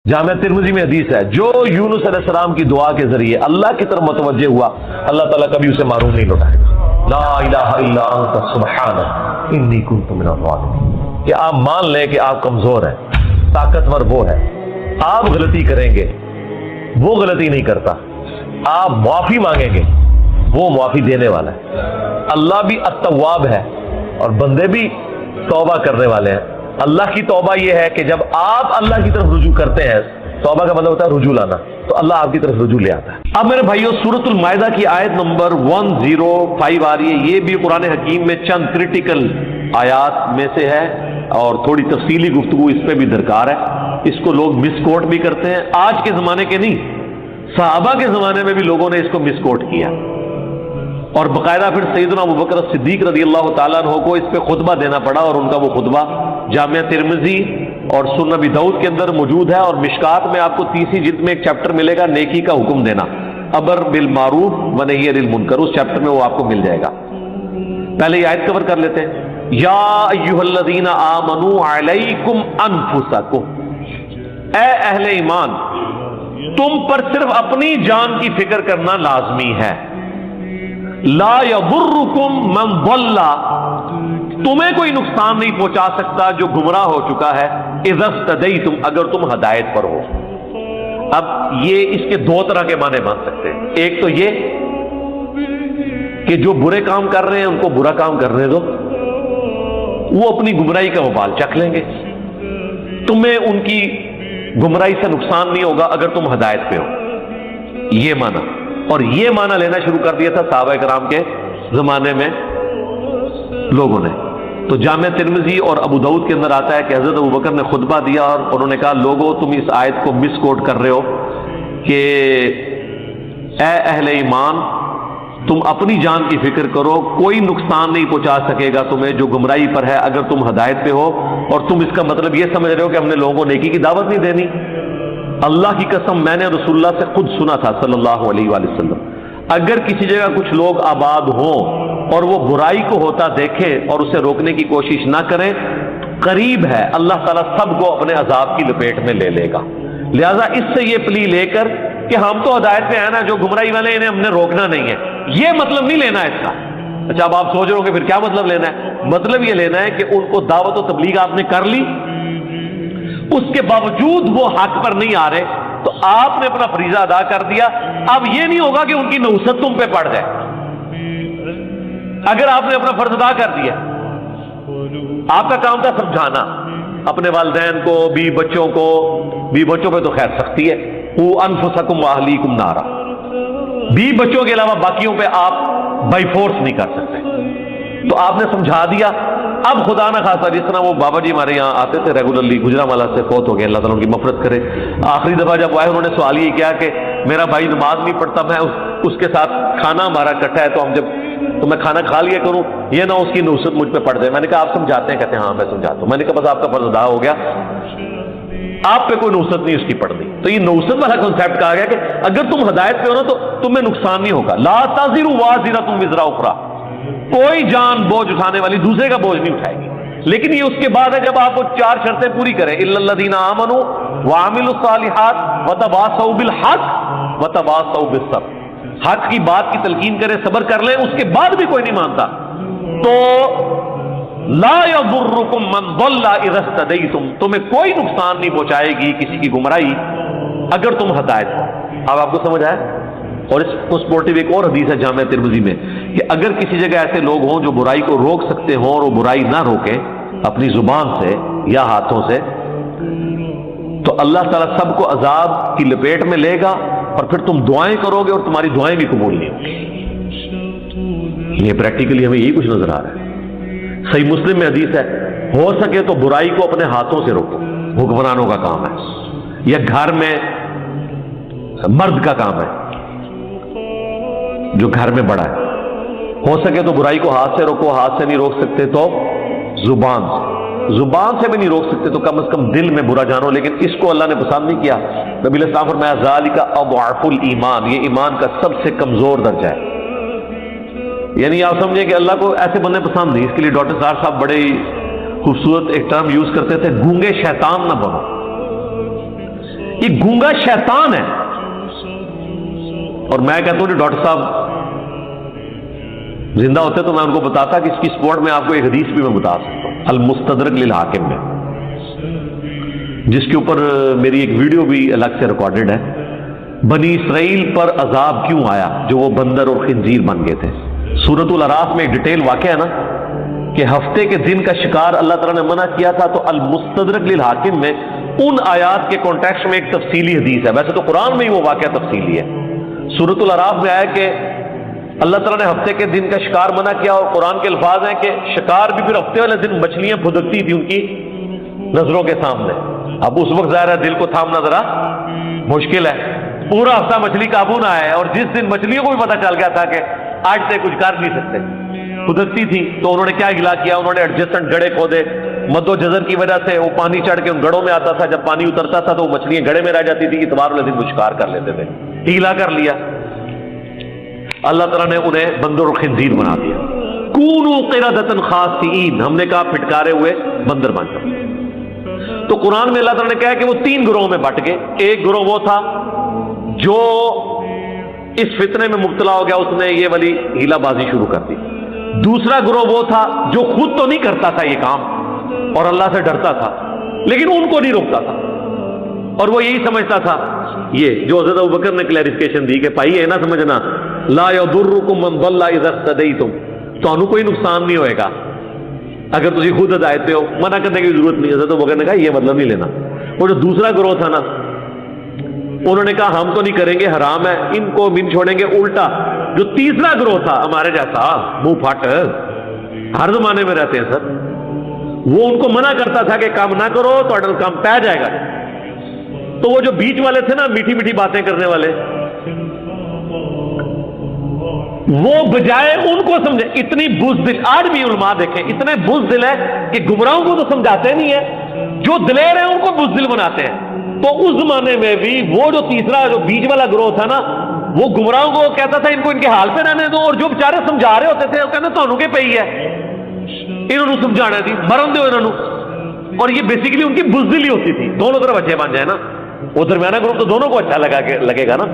جامع ترمذی میں حدیث ہے، جو یونس علیہ السلام کی دعا کے ذریعے اللہ کی طرف متوجہ ہوا، اللہ تعالیٰ کبھی اسے معروف نہیں لوٹائے گا۔ لا الہ الا انت سبحانک انی کنت من الظالمین، کہ آپ مان لیں کہ آپ کمزور ہیں، طاقتور وہ ہے، آپ غلطی کریں گے وہ غلطی نہیں کرتا، آپ معافی مانگیں گے وہ معافی دینے والا ہے۔ اللہ بھی التواب ہے اور بندے بھی توبہ کرنے والے ہیں۔ اللہ کی توبہ یہ ہے کہ جب آپ اللہ کی طرف رجوع کرتے ہیں، توبہ کا مطلب ہوتا ہے رجوع لانا، تو اللہ آپ کی طرف رجوع لے آتا ہے۔ اب میرے بھائیو، سورۃ المائدہ کی آیت نمبر 105 آ رہی ہے، یہ بھی قرآن حکیم میں چند کرٹیکل آیات میں سے ہے اور تھوڑی تفصیلی گفتگو اس پہ بھی درکار ہے۔ اس کو لوگ مس کوٹ بھی کرتے ہیں، آج کے زمانے کے نہیں، صحابہ کے زمانے میں بھی لوگوں نے اس کو مس کوٹ کیا اور باقاعدہ پھر سیدنا ابوبکر صدیق رضی اللہ تعالیٰ عنہ کو اس پہ خطبہ دینا پڑا، اور ان کا وہ خطبہ جامع ترمذی اور سنن ابی داؤد کے اندر موجود ہے، اور مشکات میں آپ کو 30 جلد میں ایک چیپٹر ملے گا، نیکی کا حکم دینا، امر بالمعروف و نہی عن المنکر، اس چیپٹر میں وہ آپ کو مل جائے گا۔ پہلے یہ آیت کور کر لیتے ہیں۔ یا ایھا الذین آمنوا علیکم انفسکم، اے اہل ایمان، تم پر صرف اپنی جان کی فکر کرنا لازمی ہے۔ لا یضرکم من ضل، تمہیں کوئی نقصان نہیں پہنچا سکتا جو گمراہ ہو چکا ہے، اذا اهتدیتم، اگر تم ہدایت پر ہو۔ اب یہ اس کے دو طرح کے معنی بن سکتے ہیں، ایک تو یہ کہ جو برے کام کر رہے ہیں ان کو برا کام کرنے دو، وہ اپنی گمراہی کا وبال چکھ لیں گے، تمہیں ان کی گمراہی سے نقصان نہیں ہوگا اگر تم ہدایت پہ ہو، یہ معنی۔ اور یہ معنی لینا شروع کر دیا تھا صحابہ کرام کے زمانے میں لوگوں نے۔ تو جامع ترمذی اور ابو داؤد کے اندر آتا ہے کہ حضرت ابوبکر نے خطبہ دیا اور انہوں نے کہا، لوگوں تم اس آیت کو مس کوٹ کر رہے ہو کہ اے اہل ایمان، تم اپنی جان کی فکر کرو، کوئی نقصان نہیں پہنچا سکے گا تمہیں جو گمراہی پر ہے اگر تم ہدایت پہ ہو، اور تم اس کا مطلب یہ سمجھ رہے ہو کہ ہم نے لوگوں کو نیکی کی دعوت نہیں دینی۔ اللہ کی قسم، میں نے رسول اللہ سے خود سنا تھا صلی اللہ علیہ وآلہ وسلم، اگر کسی جگہ کچھ لوگ آباد ہوں اور وہ برائی کو ہوتا دیکھے اور اسے روکنے کی کوشش نہ کریں، قریب ہے اللہ تعالیٰ سب کو اپنے عذاب کی لپیٹ میں لے لے گا۔ لہذا اس سے یہ پلی لے کر کہ ہم تو ہدایت پہ ہیں نا، جو گمراہی والے انہیں ہم نے روکنا نہیں ہے، یہ مطلب نہیں لینا ہے اس کا۔ اچھا، اب آپ سوچ رہے ہو کہ پھر کیا مطلب لینا ہے؟ مطلب یہ لینا ہے کہ ان کو دعوت و تبلیغ آپ نے کر لی، اس کے باوجود وہ حق پر نہیں آ رہے، تو آپ نے اپنا فریضہ ادا کر دیا۔ اب یہ نہیں ہوگا کہ ان کی نحوست تم پہ پڑ جائے۔ اگر آپ نے اپنا فرض ادا کر دیا، آپ کا کام تھا سمجھانا اپنے والدین کو، بیوی بچوں کو، بیوی بچوں پہ تو خیر سختی ہے، قوا انفسکم واہلیکم نارا، بیوی بچوں کے علاوہ باقیوں پہ آپ بائی فورس نہیں کر سکتے، تو آپ نے سمجھا دیا۔ اب خدا نہ خاصا، جس طرح وہ بابا جی ہمارے یہاں آتے تھے ریگولرلی، گجرانوالہ سے فوت ہو گئے، اللہ تعالیٰ ان کی مغفرت کرے، آخری دفعہ جب آئے انہوں نے سوال یہ کیا کہ میرا بھائی نماز نہیں پڑھتا، میں اس کے ساتھ کھانا ہمارا اکٹھا ہے، تو میں کھانا کھا لیا کروں، یہ نہ اس کی نحوست مجھ پہ پڑ جائے۔ میں نے کہا آپ سمجھاتے ہیں؟ کہتے ہیں ہاں میں سمجھاتا ہوں۔ میں نے کہا بس آپ کا فرض ادا ہو گیا، آپ پہ کوئی نحوست نہیں اس کی پڑنی۔ تو یہ نحوست والا کنسیپٹ کہا گیا کہ اگر تم ہدایت پہ ہو نا تو تمہیں نقصان نہیں ہوگا۔ لا تزر وازرۃ وزر اخری، کوئی جان بوجھ اٹھانے والی دوسرے کا بوجھ نہیں اٹھائے گی۔ لیکن یہ اس کے بعد ہے جب آپ وہ 4 شرطیں پوری کریں، الا الذین آمنوا وعملوا الصالحات وتواصوا بالحق وتواصوا بالصبر، حق کی بات کی تلقین کریں، صبر کر لیں، اس کے بعد بھی کوئی نہیں مانتا، تو لا یضرکم من ضل اذا اهتدیتم، تمہیں کوئی نقصان نہیں پہنچائے گی کسی کی گمراہی اگر تم ہدایت ہو۔ اب آپ کو سمجھ آیا؟ اور اس سپورٹیو ایک اور حدیث ہے جامع ترمذی میں کہ اگر کسی جگہ ایسے لوگ ہوں جو برائی کو روک سکتے ہوں اور وہ برائی نہ روکیں اپنی زبان سے یا ہاتھوں سے، تو اللہ تعالیٰ سب کو عذاب کی لپیٹ میں لے گا، اور پھر تم دعائیں کرو گے اور تمہاری دعائیں بھی قبول نہیں ہوں گی۔ یہ پریکٹیکلی ہمیں یہی کچھ نظر آ رہا ہے۔ صحیح مسلم میں حدیث ہے، ہو سکے تو برائی کو اپنے ہاتھوں سے روکو، حکمرانوں کا کام ہے، یا گھر میں مرد کا کام ہے جو گھر میں بڑا ہے، ہو سکے تو برائی کو ہاتھ سے روکو، ہاتھ سے نہیں روک سکتے تو زبان سے بھی نہیں روک سکتے تو کم از کم دل میں برا جانو، لیکن اس کو اللہ نے پسند نہیں کیا۔ نبی علیہ السلام فرمایا ذالک اضعف الایمان، یہ ایمان کا سب سے کمزور درجہ ہے۔ یعنی آپ سمجھیں کہ اللہ کو ایسے بندے پسند نہیں، اس کے لیے ڈاکٹر صاحب بڑے خوبصورت ایک ٹرم یوز کرتے تھے، گونگے شیطان نہ بنو۔ یہ گونگا شیطان ہے. اور میں کہتا ہوں ڈاکٹر صاحب زندہ ہوتے تو میں ان کو بتاتا کہ اس کی سپورٹ میں آپ کو ایک حدیث بھی میں بتا سکتا ہوں المستدرک للحاکم میں، جس کے اوپر میری ایک ویڈیو بھی الگ سے ریکارڈڈ ہے. بنی اسرائیل پر عذاب کیوں آیا جو وہ بندر اور خنزیر بن گئے تھے. سورۃ الاعراف میں ایک ڈیٹیل واقعہ ہے نا کہ ہفتے کے دن کا شکار اللہ تعالیٰ نے منع کیا تھا، تو المستدرک للحاکم میں ان آیات کے کانٹیکسٹ میں ایک تفصیلی حدیث ہے. ویسے تو قرآن میں ہی وہ واقعہ تفصیلی ہے. سورۃ الاعراف میں آیا کہ اللہ تعالیٰ نے ہفتے کے دن کا شکار منع کیا، اور قرآن کے الفاظ ہیں کہ شکار بھی پھر ہفتے والے دن مچھلیاں پھدکتی تھی ان کی نظروں کے سامنے. اب اس وقت ظاہر ہے دل کو تھامنا ذرا مشکل ہے، پورا ہفتہ مچھلی قابو نہ آئے، اور جس دن مچھلیوں کو بھی پتہ چل گیا تھا کہ آج سے کچھ کر نہیں سکتے، پھدکتی تھی، تو انہوں نے کیا گلا کیا، انہوں نے ایڈجسٹنٹ گڑھے کھودے. مد و جزر کی وجہ سے وہ پانی چڑھ کے ان گڑھوں میں آتا تھا، جب پانی اترتا تھا تو وہ مچھلیاں گڑھے میں رہ جاتی تھی، اتوار والے دن وہ شکار کر لیتے تھے. ہیلا کر لیا اللہ تعالیٰ نے، انہیں بندر اور خنزیر بنا دیا. کونوا قردۃ خاسئین، ہم نے کہا پھٹکارے ہوئے بندر بن جاؤ. تو قرآن میں اللہ تعالیٰ نے کہا کہ وہ 3 گروہوں میں بٹ گئے. ایک گروہ وہ تھا جو اس فتنے میں مبتلا ہو گیا، اس نے یہ والی ہیلا بازی شروع کر دی. دوسرا گروہ وہ تھا جو خود تو نہیں کرتا تھا یہ کام اور اللہ سے ڈرتا تھا، لیکن ان کو نہیں روکتا تھا، اور وہ یہی سمجھتا تھا یہ جو حضرت ابوبکر نے کلیریفیکیشن دی کہ بھائی یہ نہ سمجھنا لا یضرکم من ضل اذا اهتدیتم، تانوں کوئی نقصان نہیں ہوئے گا اگر تسی خود ہدایت پہ ہو، منع کرنے کی ضرورت نہیں. حضرت ابوبکر نے کہا یہ مطلب نہیں لینا. وہ جو دوسرا گروہ تھا نا، انہوں نے کہا ہم تو نہیں کریں گے، حرام ہے، ان کو بھی چھوڑیں گے. الٹا جو تیسرا گروہ تھا ہمارے جیسا منہ پھٹ ہر زمانے میں رہتے ہیں سر، وہ ان کو منع کرتا تھا کہ کام نہ کرو تو اڈل کام پہ جائے گا. تو وہ جو بیچ والے تھے نا میٹھی میٹھی باتیں کرنے والے، وہ بجائے ان کو سمجھے اتنی بزدل، آج بھی علماء دیکھیں اتنے بزدل ہے کہ گمراہوں کو تو سمجھاتے نہیں ہے، جو دلیر ہیں ان کو بزدل بناتے ہیں. تو اس زمانے میں بھی وہ جو تیسرا جو بیچ والا گروہ تھا نا، وہ گمراہوں کو کہتا تھا ان کو ان کے حال پہ رہنے دو، اور جو بیچارے سمجھا رہے ہوتے تھے وہ کہتے تانوں کے پئی ہے، انہوں نے سمجھانا تھی، مرن دو انہوں نے. اور یہ بیسیکلی ان کی بزدلی ہوتی تھی. دونوں طرف اچھے بن جائے نا، وہ درمیانہ گروپ تو دونوں کو اچھا لگے گا نا.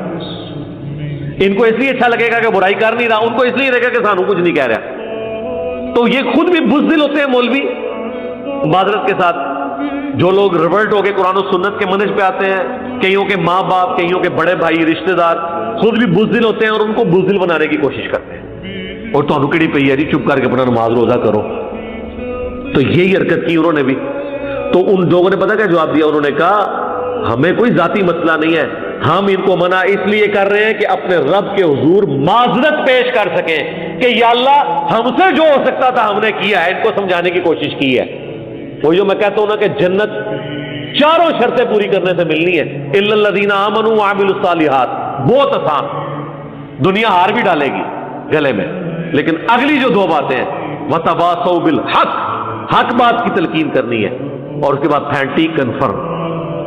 ان کو اس لیے اچھا لگے گا کہ برائی کر نہیں رہا، ان کو اس لیے لگے گا کہ سانوں کچھ نہیں کہہ رہا. تو یہ خود بھی بزدل ہوتے ہیں مولوی، معذرت کے ساتھ. جو لوگ ریورٹ ہو کے قرآن و سنت کے منہج پہ آتے ہیں، کئیوں کے ماں باپ، کئیوں کے بڑے بھائی، رشتہ دار خود بھی بزدل ہوتے ہیں اور ان کو بزدل بنانے کی کوشش کرتے ہیں. اور تانوں کیڑی پئی ہے جی، چپ کر کے اپنا نماز روزہ کرو. تو یہی حرکت کی انہوں نے بھی. تو ان لوگوں نے پتا کیا جواب دیا، انہوں نے کہا ہمیں کوئی ذاتی مسئلہ نہیں ہے، ہم ان کو منع اس لیے کر رہے ہیں کہ اپنے رب کے حضور معذرت پیش کر سکیں کہ یا اللہ ہم سے جو ہو سکتا تھا ہم نے کیا ہے. ان کو سمجھانے کی کوشش کی ہے. وہ جو میں کہتا ہوں نا کہ جنت 4 شرطیں پوری کرنے سے ملنی ہے، الا الذین آمنوا وعملوا الصالحات. بہت آسان، دنیا ہار بھی ڈالے گی گلے میں، لیکن اگلی جو 2 باتیں ہیں وتواصوا بالحق، حق بات کی تلقین کرنی ہے، اور اس کے بعد پھینٹی کنفرم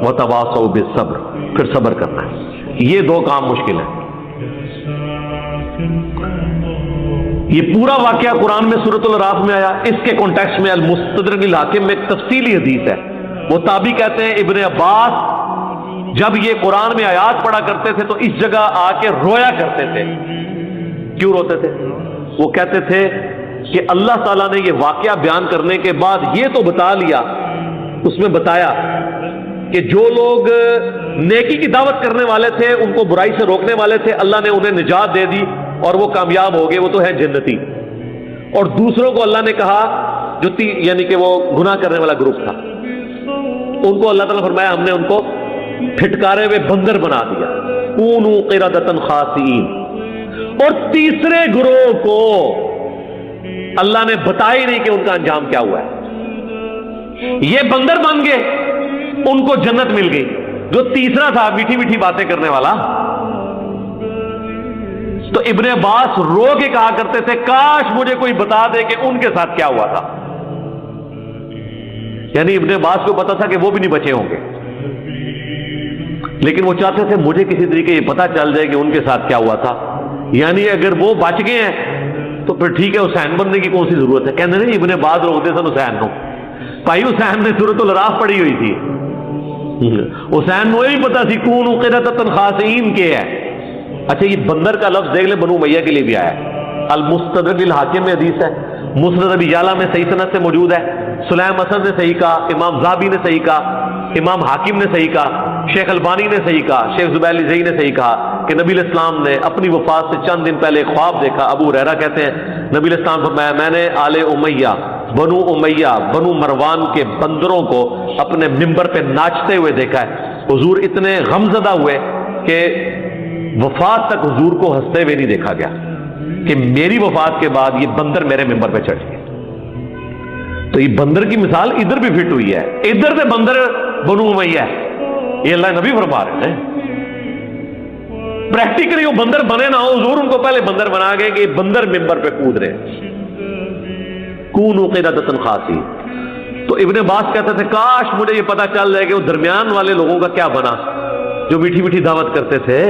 وتواصوا بالصبر، پھر صبر کرنا ہے. یہ 2 کام مشکل ہے. یہ پورا واقعہ قرآن میں سورۃ الاعراف میں آیا. اس کے کانٹیکسٹ میں المستدرک للحاکم میں ایک تفصیلی حدیث ہے. وہ تابعی کہتے ہیں ابن عباس جب یہ قرآن میں آیات پڑھا کرتے تھے تو اس جگہ آ کے رویا کرتے تھے. کیوں روتے تھے؟ وہ کہتے تھے کہ اللہ تعالیٰ نے یہ واقعہ بیان کرنے کے بعد یہ تو بتا لیا، اس میں بتایا کہ جو لوگ نیکی کی دعوت کرنے والے تھے، ان کو برائی سے روکنے والے تھے، اللہ نے انہیں نجات دے دی اور وہ کامیاب ہو گئے، وہ تو ہے جنتی. اور دوسروں کو اللہ نے کہا جو یعنی کہ وہ گناہ کرنے والا گروپ تھا، ان کو اللہ تعالیٰ فرمایا ہم نے ان کو پھٹکارے ہوئے بندر بنا دیا. کونوا قردۃ خاسئین. اور تیسرے گروہ کو اللہ نے بتایا نہیں کہ ان کا انجام کیا ہوا ہے. یہ بندر بن گئے، ان کو جنت مل گئی. جو تیسرا تھا میٹھی میٹھی باتیں کرنے والا، تو ابن عباس رو کے کہا کرتے تھے کاش مجھے کوئی بتا دے کہ ان کے ساتھ کیا ہوا تھا. یعنی ابن عباس کو پتا تھا کہ وہ بھی نہیں بچے ہوں گے، لیکن وہ چاہتے تھے مجھے کسی طریقے یہ پتا چل جائے کہ ان کے ساتھ کیا ہوا تھا. یعنی اگر وہ بچ گئے ہیں تو پھر ٹھیک ہے، حسین بننے کی کون سی ضرورت ہے. کہنے نہیں ابن عباس روکتے سن حسین کو. بھائی حسین نے سورۃ الاعراف پڑھی ہوئی تھی، حسین نو بھی پتا سی کون قردۃ خاسئین کے ہے. اچھا یہ بندر کا لفظ دیکھ لیں بنو امیہ کے لیے بھی آیا ہے. المستدرک الحاکم میں حدیث ہے, مسند ابی یعلا میں صحیح سند سے موجود ہے, سلیم حسن نے صحیح کہا, امام ذہبی نے صحیح کہا, امام حاکم نے صحیح کہا, شیخ البانی نے صحیح کہا, شیخ زبیر الزئی نے صحیح کہا کہ نبی علیہ السلام نے اپنی وفات سے چند دن پہلے خواب دیکھا. ابو ہریرہ کہتے ہیں نبی علیہ السلام فرمایا میں نے آل امیہ, بنو امیہ, بنو مروان کے بندروں کو اپنے ممبر پہ ناچتے ہوئے دیکھا ہے. حضور اتنے غمزدہ ہوئے کہ وفات تک حضور کو ہنستے ہوئے نہیں دیکھا گیا کہ میری وفات کے بعد یہ بندر میرے ممبر پہ چڑھ گئے. تو یہ بندر کی مثال ادھر بھی فٹ ہوئی ہے, ادھر سے بندر بنو امیہ ہے, یہ اللہ نبی فرما رہے ہیں. پریکٹیکلی وہ بندر بنے نہ ہو, حضور ان کو پہلے بندر بنا گئے کہ یہ بندر ممبر پہ کود رہے. کونوا قردۃ خاسئین. تو ابن عباس کہتے تھے کاش مجھے یہ پتا چل جائے کہ وہ درمیان والے لوگوں کا کیا بنا جو میٹھی میٹھی دعوت کرتے تھے.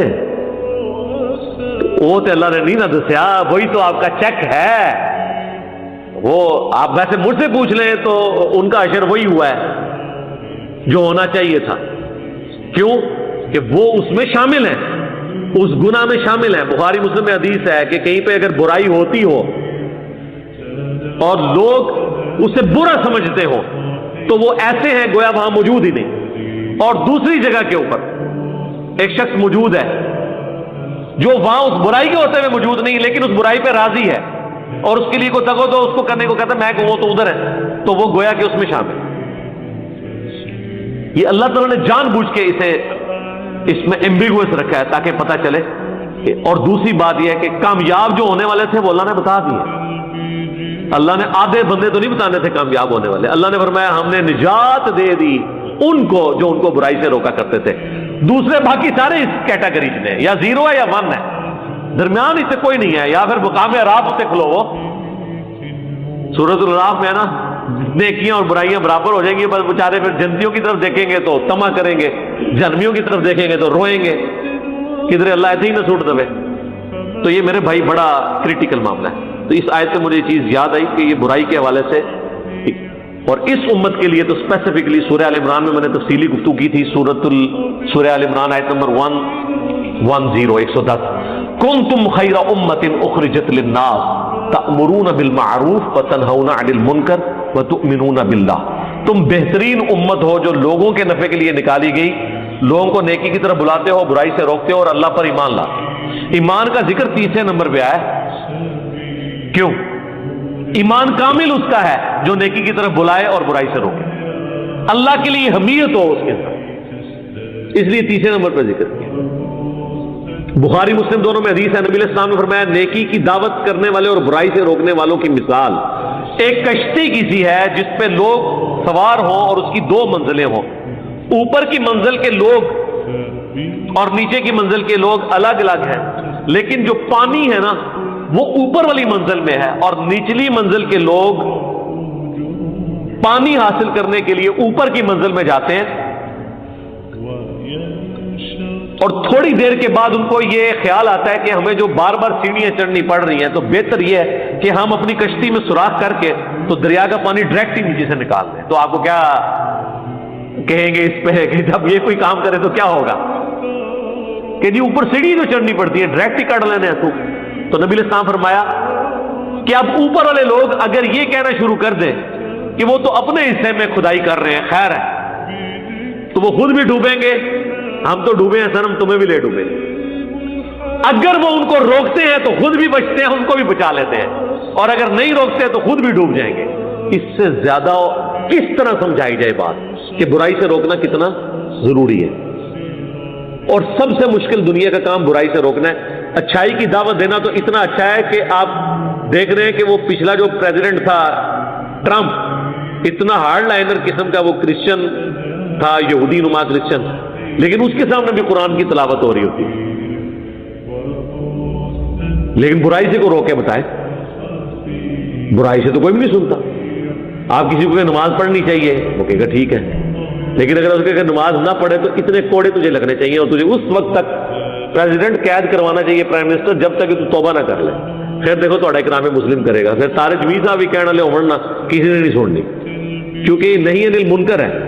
وہ تو اللہ نے نہیں نہ دسیا, وہی تو آپ کا چیک ہے. وہ آپ ویسے مجھ سے پوچھ لیں تو ان کا اشر وہی ہوا ہے جو ہونا چاہیے تھا. کیوں کہ وہ اس میں شامل ہیں, اس گناہ میں شامل ہیں. بخاری مسلم میں حدیث ہے کہ کہیں پہ اگر برائی ہوتی ہو اور لوگ اسے برا سمجھتے ہو تو وہ ایسے ہیں گویا وہاں موجود ہی نہیں, اور دوسری جگہ کے اوپر ایک شخص موجود ہے جو وہاں اس برائی کے ہوتے ہوئے موجود نہیں لیکن اس برائی پہ راضی ہے اور اس کے لیے کوئی تگو تو اس کو کرنے کو کہتا ہے میں کہ وہ تو ادھر ہے, تو وہ گویا کہ اس میں شامل. یہ اللہ تعالیٰ نے جان بوجھ کے اسے اس میں ایمبیگوس رکھا ہے تاکہ پتہ چلے. اور دوسری بات یہ ہے کہ کامیاب جو ہونے والے تھے وہ اللہ نے بتا دیے. اللہ نے آدھے بندے تو نہیں بتانے تھے کامیاب ہونے والے. اللہ نے فرمایا ہم نے نجات دے دی ان کو جو ان کو برائی سے روکا کرتے تھے. دوسرے باقی سارے اس کیٹیگری میں یا 0 ہے یا 1 ہے, درمیان اس سے کوئی نہیں ہے. یا پھر مقام اعراف سے کھلو, وہ سورۃ الاعراف میں ہے نا, نیکیاں اور برائیاں برابر ہو جائیں گی. بس بیچارے پھر جنتیوں کی طرف دیکھیں گے تو طمع کریں گے, جہنمیوں کی طرف دیکھیں گے تو روئیں گے کدھر اللہ ایسے ہی نہ سوٹ دبے. تو یہ میرے بھائی بڑا کریٹیکل معاملہ ہے. تو اس آیت سے مجھے یہ چیز یاد آئی کہ یہ برائی کے حوالے سے, اور اس امت کے لیے تو اسپیسیفکلی سورہ آل عمران میں نے تفصیلی گفتگو کی تھی. سورہ آل عمران آیت نمبر 110 کنتم خیر امت اخرجت للناس تأمرون بالمعروف وتنہون عن المنکر وتؤمنون باللہ. تم بہترین امت ہو جو لوگوں کے نفع کے لیے نکالی گئی, لوگوں کو نیکی کی طرف بلاتے ہو, برائی سے روکتے ہو اور اللہ پر ایمان لاتے. ایمان کا ذکر 3 نمبر پہ آیا. کیوں؟ ایمان کامل اس کا ہے جو نیکی کی طرف بلائے اور برائی سے روکے, اللہ کے لیے حمیت ہو اس کے ساتھ, اس لیے 3 نمبر پر ذکر کیا. بخاری مسلم دونوں میں حدیث ہے, نبی علیہ السلام نے فرمایا نیکی کی دعوت کرنے والے اور برائی سے روکنے والوں کی مثال ایک کشتی کی سی ہے جس پہ لوگ سوار ہوں اور اس کی 2 منزلیں ہوں. اوپر کی منزل کے لوگ اور نیچے کی منزل کے لوگ الگ الگ ہیں, لیکن جو پانی ہے نا وہ اوپر والی منزل میں ہے اور نچلی منزل کے لوگ پانی حاصل کرنے کے لیے اوپر کی منزل میں جاتے ہیں. اور تھوڑی دیر کے بعد ان کو یہ خیال آتا ہے کہ ہمیں جو بار بار سیڑھیاں چڑھنی پڑ رہی ہیں تو بہتر یہ ہے کہ ہم اپنی کشتی میں سوراخ کر کے تو دریا کا پانی ڈائریکٹ ہی نیچے سے نکال دیں. تو آپ کو کیا کہیں گے اس پہ کہ جب یہ کوئی کام کرے تو کیا ہوگا کہ جی اوپر سیڑھی جو چڑھنی پڑتی ہے ڈائریکٹ ہی کاٹ لینے ہیں. تو نبی علیہ السلام فرمایا کہ اب اوپر والے لوگ اگر یہ کہنا شروع کر دیں کہ وہ تو اپنے حصے میں کھدائی کر رہے ہیں, خیر ہے, تو وہ خود بھی ڈوبیں گے, ہم تو ڈوبے ہیں سر, ہم تمہیں بھی لے ڈوبیں گے. اگر وہ ان کو روکتے ہیں تو خود بھی بچتے ہیں, ان کو بھی بچا لیتے ہیں, اور اگر نہیں روکتے تو خود بھی ڈوب جائیں گے. اس سے زیادہ کس طرح سمجھائی جائے بات کہ برائی سے روکنا کتنا ضروری ہے. اور سب سے مشکل دنیا کا کام برائی سے روکنا ہے. اچھائی کی دعوت دینا تو اتنا اچھا ہے کہ آپ دیکھ رہے ہیں کہ وہ پچھلا جو پریزیڈنٹ تھا ٹرمپ, اتنا ہارڈ لائنر قسم کا وہ کرسچن تھا, یہودی نما کرسچن, لیکن اس کے سامنے بھی قرآن کی تلاوت ہو رہی ہوتی ہے. لیکن برائی سے کو روکے بتائیں, برائی سے تو کوئی بھی نہیں سنتا. آپ کسی کو کہ نماز پڑھنی چاہیے, وہ کہے گا ٹھیک ہے, لیکن اگر اس کے نماز نہ پڑھے تو اتنے کوڑے تجھے لگنے چاہیے اور تجھے اس وقت تک پریزیڈنٹ قید کروانا چاہیے, پرائم منسٹر, جب تک کہ تو توبہ نہ کر لے. خیر دیکھو تو اکرام مسلم کرے گا. پھر طارق جمیل صاحب بھی کہنا لے ہونا کسی نے نہیں چھوڑنی, کیونکہ یہ نہیں انل منکر ہے.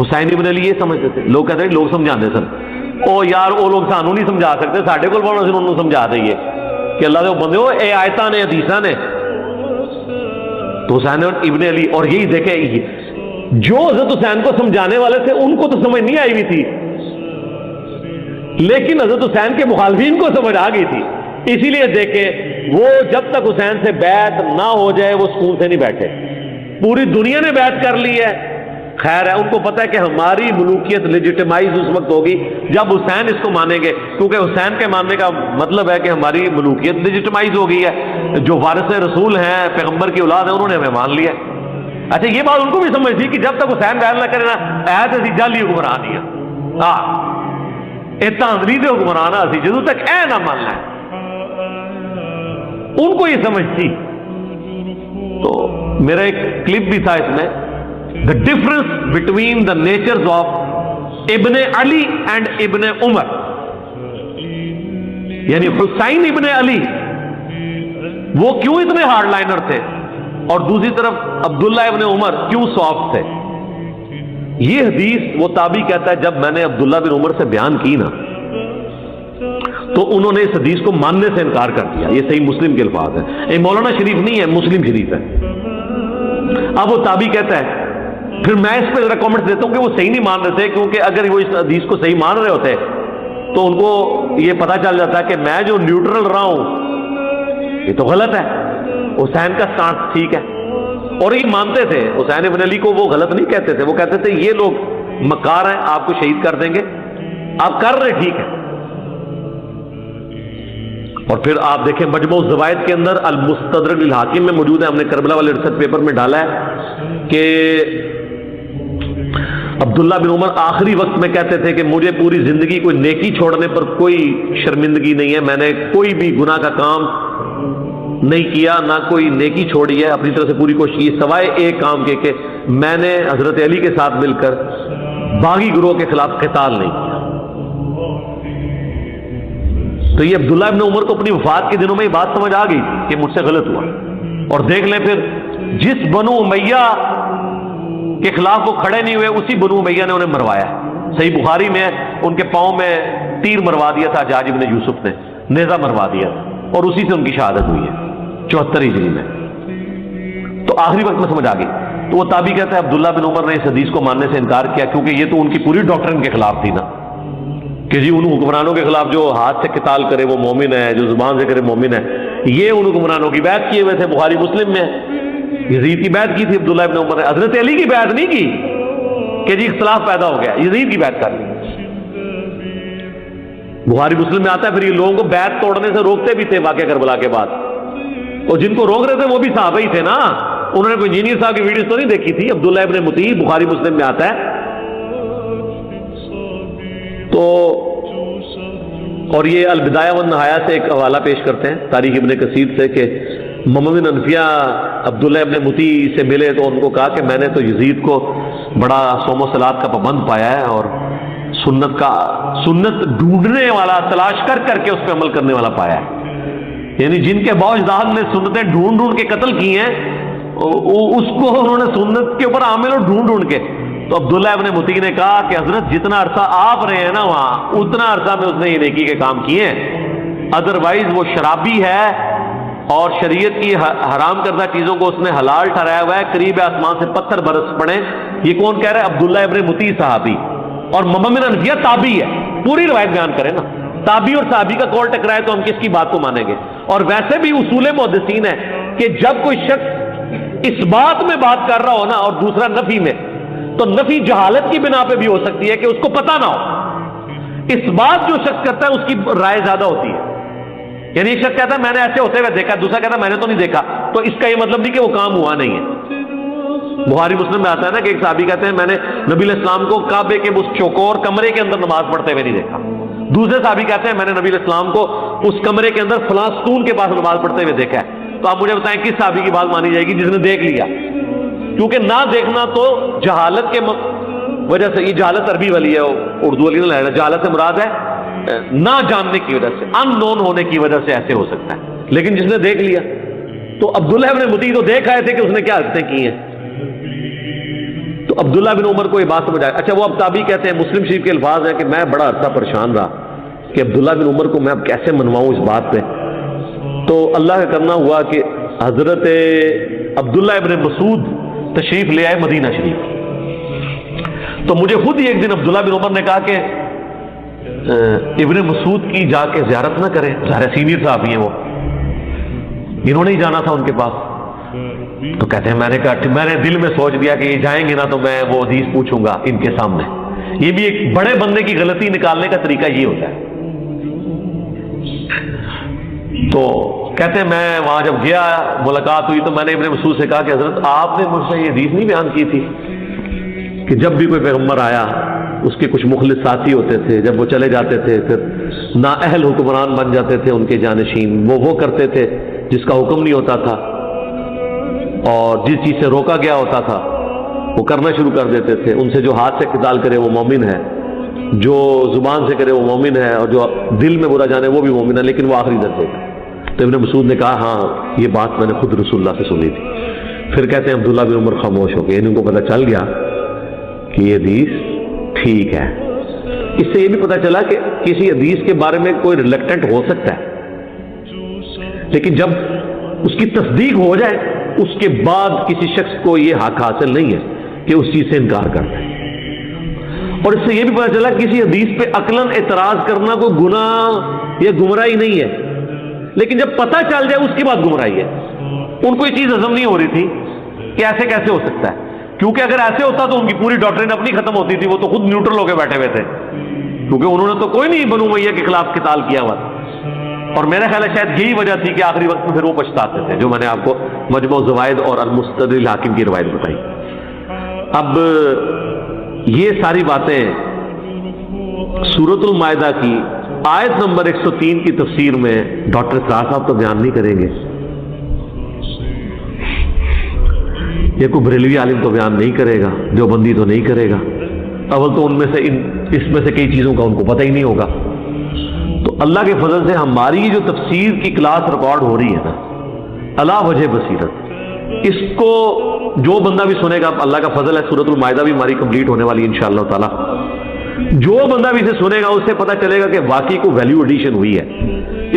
حسین ابن علی یہ سمجھتے تھے. لوگ کہتے ہیں لوگ سمجھاتے سن او یار وہ لوگ سانو نہیں سمجھا سکتے, ساڈے کول بولنا سن انہوں سمجھا دئیے کہ اللہ دے بندے ہو اے آیتاں نے حدیثاں نے. تو حسین ابن علی, اور یہی دیکھیں جو حضرت حسین کو سمجھانے والے تھے ان کو تو سمجھ نہیں آئی ہوئی تھی, لیکن حضرت حسین کے مخالفین کو سمجھ آ گئی تھی. اسی لیے دیکھیں وہ جب تک حسین سے بیعت نہ ہو جائے وہ سکون سے نہیں بیٹھے. پوری دنیا نے بیعت کر لی ہے, خیر ہے, ان کو پتہ ہے کہ ہماری ملوکیت لیجیٹمائز اس وقت ہوگی جب حسین اس کو مانیں گے, کیونکہ حسین کے ماننے کا مطلب ہے کہ ہماری ملوکیت لیجیٹمائز ہو گئی ہے. جو وارث رسول ہیں, پیغمبر کی اولاد ہے, انہوں نے ہمیں مان لیا. اچھا یہ بات ان کو بھی سمجھ تھی کہ جب تک حسین بیعت نہ کرے نا ایت اسی جعلی حکمران دیا اے تاندلی دے حکمران اسی جدوں تک اے نہ مان لیں, ان کو یہ سمجھ تھی. تو میرا ایک کلپ بھی تھا اس میں, the difference between the natures of Ibn Ali and ابن عمر, یعنی حسین ابن علی وہ کیوں اتنے ہارڈ لائنر تھے اور دوسری طرف عبداللہ ابن عمر کیوں سافٹ تھے. یہ حدیث وہ تابعی کہتا ہے جب میں نے عبداللہ بن عمر سے بیان کی نا تو انہوں نے اس حدیث کو ماننے سے انکار کر دیا. یہ صحیح مسلم کے الفاظ ہیں, یہ مولانا شریف نہیں ہے, مسلم شریف ہے. اب وہ تابعی کہتا ہے, پھر میں اس پہ ذرا کامنٹ دیتا ہوں کہ وہ صحیح نہیں مان رہے تھے, کیونکہ اگر وہ اس حدیث کو صحیح مان رہے ہوتے تو ان کو یہ پتا چل جاتا کہ میں جو نیوٹرل رہا ہوں یہ تو غلط ہے, حسین کا سٹانس ٹھیک ہے. اور یہ مانتے تھے حسین ابن علی کو, وہ غلط نہیں کہتے تھے, وہ کہتے تھے یہ لوگ مکار ہیں, آپ کو شہید کر دیں گے, آپ کر رہے ٹھیک ہے. اور پھر آپ دیکھیں مجموع الزوائد کے اندر المستدرک للحاکم میں موجود ہے, ہم نے کربلا والے ریسرچ پیپر میں ڈالا ہے کہ عبداللہ بن عمر آخری وقت میں کہتے تھے کہ مجھے پوری زندگی کوئی نیکی چھوڑنے پر کوئی شرمندگی نہیں ہے, میں نے کوئی بھی گناہ کا کام نہیں کیا, نہ کوئی نیکی چھوڑی ہے, اپنی طرف سے پوری کوشش کی سوائے ایک کام کے کہ میں نے حضرت علی کے ساتھ مل کر باغی گروہ کے خلاف قتال نہیں کیا. تو یہ عبداللہ ابن عمر کو اپنی وفات کے دنوں میں یہ بات سمجھ آ گئی کہ مجھ سے غلط ہوا. اور دیکھ لیں پھر جس بنو امیہ کے خلاف وہ کھڑے نہیں ہوئے اسی بنو امیہ نے انہیں مروایا. صحیح بخاری میں ان کے پاؤں میں تیر مروا دیا تھا حجاج ابن یوسف نے, نیزہ مروا دیا تھا, اور اسی سے ان کی شہادت ہوئی ہے 74 ہجری میں. تو آخری وقت میں سمجھ آ گئی. تو وہ تابعی کہتا ہے عبداللہ بن عمر نے اس حدیث کو ماننے سے انکار کیا کیونکہ یہ تو ان کی پوری ڈاکٹرن کے خلاف تھی نا, کہ جی ان حکمرانوں کے خلاف جو ہاتھ سے قتال کرے وہ مومن ہے, جو زبان سے کرے مومن ہے. یہ ان حکمرانوں کی بیعت کیے ہوئے تھے, بخاری مسلم میں یزید کی بیعت کی تھی عبداللہ ابن عمر نے, حضرت علی کی بیعت نہیں کی کہ جی اختلاف پیدا ہو گیا, یزید کی بیعت کر لی. بخاری مسلم میں آتا ہے. پھر یہ لوگوں کو بیعت توڑنے سے روکتے بھی تھے واقعہ کربلا کے بعد, اور جن کو روک رہے تھے وہ بھی صحابہ ہی تھے نا. انہوں نے کوئی انجینئر صاحب کی ویڈیوز تو نہیں دیکھی تھی. عبداللہ ابن مطیع بخاری مسلم میں آتا ہے. تو اور یہ البدایہ والنہایہ سے ایک حوالہ پیش کرتے ہیں تاریخ ابن کثیر سے کہ محمد بن انفیہ عبداللہ ابن مطیع سے ملے تو ان کو کہا کہ میں نے تو یزید کو بڑا صوم و صلات کا پابند پایا ہے اور سنت ڈھونڈنے والا, تلاش کر کر کے اس پہ عمل کرنے والا پایا ہے. یعنی جن کے باوجداد نے سنتیں ڈھونڈ ڈھونڈ کے قتل کی ہیں اس کو انہوں نے سنت کے اوپر عامل اور ڈھونڈ ڈھونڈ کے. تو عبداللہ ابن مطیع نے کہا کہ حضرت جتنا عرصہ آپ رہے ہیں نا وہاں اتنا عرصہ میں اس نے یہ نیکی کے کام کیے ہیں, ادروائز وہ شرابی ہے اور شریعت کی حرام کردہ چیزوں کو اس نے حلال ٹھہرایا ہوا ہے, قریب آسمان سے پتھر برس پڑے. یہ کون کہہ رہا ہے؟ عبداللہ ابن مطیع صحابی, اور محمد بن انفیہ تابعی ہے. پوری روایت بیان کریں نا, تابعی اور صحابی کا کال ٹکرائے تو ہم کس کی بات کو مانیں گے؟ اور ویسے بھی اصول محدثین ہے کہ جب کوئی شخص اس بات میں بات کر رہا ہو نا اور دوسرا نفی میں, تو نفی جہالت کی بنا پہ بھی ہو سکتی ہے کہ اس کو پتہ نہ ہو. اس بات جو شخص کرتا ہے اس کی رائے زیادہ ہوتی ہے. یعنی ایک شخص کہتا ہے میں نے ایسے ہوتے ہوئے دیکھا, دوسرا کہتا ہے میں نے تو نہیں دیکھا, تو اس کا یہ مطلب نہیں کہ وہ کام ہوا نہیں ہے. بخاری مسلم میں آتا ہے نا کہ ایک صحابی کہتے ہیں میں نے نبی علیہ السلام کو کعبے کے اس چوکور کمرے کے اندر نماز پڑھتے ہوئے نہیں دیکھا. دوسرے صحابی کہتے ہیں میں نے نبی علیہ السلام کو اس کمرے کے اندر فلاں ستون کے پاس نماز پڑھتے ہوئے دیکھا ہے. تو آپ مجھے بتائیں کس صحابی کی بات مانی جائے گی جس نے دیکھ لیا؟ کیونکہ نہ دیکھنا تو جہالت کے وجہ سے, یہ جہالت عربی والی ہے, اردو والی نہ لینا. جہالت سے مراد ہے نہ جاننے کی وجہ سے, ان نون ہونے کی وجہ سے ایسے ہو سکتا ہے. لیکن جس نے دیکھ لیا, تو عبداللہ ابن مطیع تو دیکھ آئے تھے کہ اس نے کیا حرکتیں کی ہیں. تو تو عبداللہ بن عمر کو یہ بات سمجھ آئی. اچھا وہ اب تابعی کہتے ہیں، مسلم شریف کے الفاظ ہیں کہ میں بڑا عرصہ پریشان رہا کہ عبداللہ بن عمر کو میں اب کیسے منواؤں اس بات پہ. تو اللہ کا کرنا ہوا کہ حضرت عبداللہ ابن مسعود تشریف لے آئے مدینہ شریف. تو مجھے خود ہی ایک دن عبداللہ بن عمر نے کہا کہ ابن مسعود کی جا کے زیارت نہ کریں، ظاہر سینئر صحابی ہیں وہ، انہوں نے ہی جانا تھا ان کے پاس. تو کہتے ہیں میں نے کہا، میں نے دل میں سوچ دیا کہ یہ جائیں گے نا تو میں وہ حدیث پوچھوں گا ان کے سامنے. یہ بھی ایک بڑے بندے کی غلطی نکالنے کا طریقہ یہ ہوتا ہے. تو کہتے ہیں میں وہاں جب گیا ملاقات ہوئی تو میں نے ابن مسعود سے کہا کہ حضرت آپ نے مجھ سے یہ حدیث نہیں بیان کی تھی کہ جب بھی کوئی پیغمبر آیا اس کے کچھ مخلص ساتھی ہوتے تھے، جب وہ چلے جاتے تھے پھر نااہل حکمران بن جاتے تھے ان کے جانشین. وہ کرتے تھے جس کا حکم نہیں ہوتا تھا، اور جس چیز سے روکا گیا ہوتا تھا وہ کرنا شروع کر دیتے تھے. ان سے جو ہاتھ سے قتال کرے وہ مومن ہے، جو زبان سے کرے وہ مومن ہے، اور جو دل میں برا جانے وہ بھی مومن ہے، لیکن وہ آخری درجے کا. تو ابن مسعود نے کہا ہاں یہ بات میں نے خود رسول اللہ سے سنی تھی. پھر کہتے ہیں عبداللہ بن عمر خاموش ہو گئے، ان کو پتہ چل گیا کہ یہ حدیث ٹھیک ہے. اس سے یہ بھی پتہ چلا کہ کسی حدیث کے بارے میں کوئی ریلیکٹنٹ ہو سکتا ہے، لیکن جب اس کی تصدیق ہو جائے اس کے بعد کسی شخص کو یہ حق حاصل نہیں ہے کہ اس چیز سے انکار کرتا ہے. اور اس سے یہ بھی پتہ چلا کہ کسی حدیث پہ عقلاً اعتراض کرنا کوئی گناہ یا گمراہی نہیں ہے، لیکن جب پتہ چل جائے اس کے بعد گمراہی ہے. ان کو یہ چیز ہضم نہیں ہو رہی تھی کہ ایسے کیسے ہو سکتا ہے، کیونکہ اگر ایسے ہوتا تو ان کی پوری ڈاکٹرین اپنی ختم ہوتی تھی. وہ تو خود نیوٹرل ہو کے بیٹھے ہوئے تھے، کیونکہ انہوں نے تو کوئی نہیں بنو امیہ کے خلاف قتال کیا ہوا تھا. اور میرا خیال ہے شاید یہی وجہ تھی کہ آخری وقت میں پھر وہ پچھتاتے تھے، جو میں نے آپ کو مجموع الزوائد اور المستدرک الحاکم کی روایت بتائی. اب یہ ساری باتیں سورۃ المائدہ کی آیت نمبر 103 کی تفسیر میں ڈاکٹر اسرار صاحب تو بیان نہیں کریں گے، یہ کوئی بریلوی عالم تو بیان نہیں کرے گا، دیوبندی تو نہیں کرے گا. اول تو ان میں سے اس میں سے کئی چیزوں کا ان کو پتہ ہی نہیں ہوگا. تو اللہ کے فضل سے ہماری جو تفسیر کی کلاس ریکارڈ ہو رہی ہے نا علا وجہ بصیرت، اس کو جو بندہ بھی سنے گا، اللہ کا فضل ہے سورۃ المائدہ بھی ہماری کمپلیٹ ہونے والی ہے انشاءاللہ تعالی. جو بندہ بھی اسے سنے گا اس سے پتہ چلے گا کہ واقعی کو ویلیو ایڈیشن ہوئی ہے.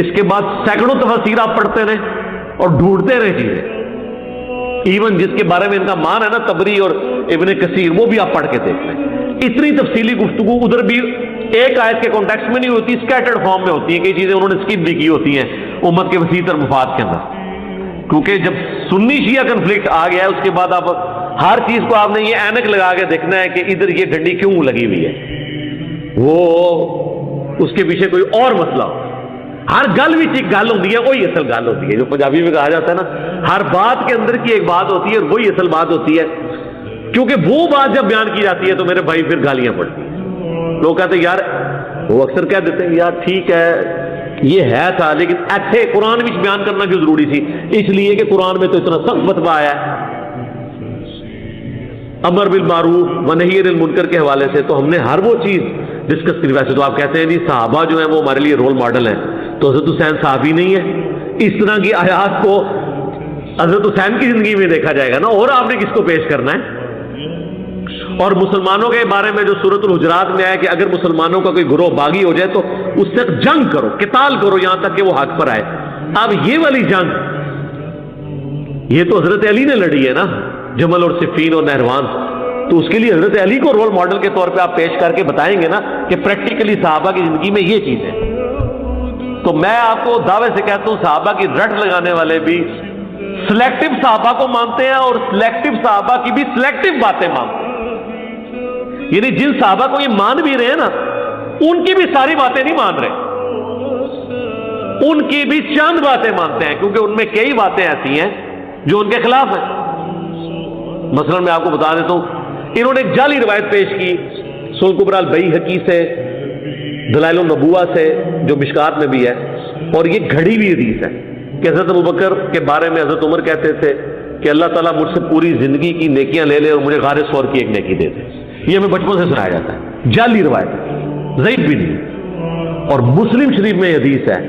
اس کے بعد سینکڑوں تفاسیر آپ پڑھتے رہیں اور ڈھونڈتے رہیں چیزیں. ایون جس کے بارے میں ان کا مان ہے نا تبری اور ابن کثیر، وہ بھی آپ پڑھ کے دیکھ لیں. اتنی تفصیلی گفتگو ادھر بھی ایک آیت کے کانٹیکسٹ میں نہیں ہوتی، اسکیٹرڈ فارم میں ہوتی ہیں. کئی چیزیں انہوں نے اسکپ بھی کی ہوتی ہیں امت کے وسیع تر مفاد کے اندر. کیونکہ جب سنی شیعہ کنفلکٹ آ گیا ہے اس کے بعد آپ ہر چیز کو آپ نے یہ اینک لگا کے دیکھنا ہے کہ ادھر یہ ڈنڈی کیوں لگی ہوئی ہے، وہ اس کے پیچھے کوئی اور مسئلہ ہو. ہر گل بھی ایک گل ہوتی ہے، وہی اصل گل ہوتی ہے. جو پنجابی میں کہا جاتا ہے نا ہر بات کے اندر کی ایک بات ہوتی ہے اور وہی اصل بات ہوتی ہے. کیونکہ وہ بات جب بیان کی جاتی ہے تو میرے بھائی پھر گالیاں پڑتی ہیں. لوگ کہتے ہیں یار، وہ اکثر کہہ دیتے ہیں یار ٹھیک ہے یہ ہے تھا، لیکن ایسے قرآن میں بیان کرنا کیوں ضروری تھی؟ اس لیے کہ قرآن میں تو اتنا سخت فتویٰ آیا ہے امر بالمعروف و نہی عن المنکر کے حوالے سے. تو ہم نے ہر وہ چیز ڈسکس کی. ویسے تو آپ کہتے ہیں جی صحابہ جو ہیں وہ ہمارے لیے رول ماڈل ہیں، تو حضرت حسین صحابی نہیں ہے؟ اس طرح کی آیات کو حضرت حسین کی زندگی میں دیکھا جائے گا نا، اور آپ نے کس کو پیش کرنا ہے؟ اور مسلمانوں کے بارے میں جو سورۃ الحجرات میں آیا کہ اگر مسلمانوں کا کوئی گروہ باغی ہو جائے تو اس سے جنگ کرو، قتال کرو یہاں تک کہ وہ حق پر آئے. اب یہ والی جنگ یہ تو حضرت علی نے لڑی ہے نا، جمل اور صفین اور نہروان. تو اس کے لیے حضرت علی کو رول ماڈل کے طور پہ آپ پیش کر کے بتائیں گے نا کہ پریکٹیکلی صحابہ کی زندگی میں یہ چیز ہے. تو میں آپ کو دعوے سے کہتا ہوں صحابہ کی رٹ لگانے والے بھی سلیکٹو صحابہ کو مانتے ہیں اور سلیکٹو صحابہ کی بھی سلیکٹو باتیں مانتے ہیں. یعنی جن صحابہ کو یہ مان بھی رہے ہیں نا ان کی بھی ساری باتیں نہیں مان رہے، ان کی بھی چند باتیں مانتے ہیں، کیونکہ ان میں کئی باتیں ایسی ہیں جو ان کے خلاف ہیں. مثلا میں آپ کو بتا دیتا ہوں، انہوں نے ایک جعلی روایت پیش کی سنن کبری البیہقی سے، دلائل النبوہ سے جو مشکات میں بھی ہے، اور یہ گھڑی ہوئی حدیث ہے کہ حضرت ابوبکر کے بارے میں حضرت عمر کہتے تھے کہ اللہ تعالیٰ مجھ سے پوری زندگی کی نیکیاں لے لے اور مجھے غار ثور کی ایک نیکی دے دے. یہ ہمیں بچپن سے سنایا جاتا ہے، جعلی روایت ہے، ضعیف بھی نہیں. اور مسلم شریف میں حدیث ہے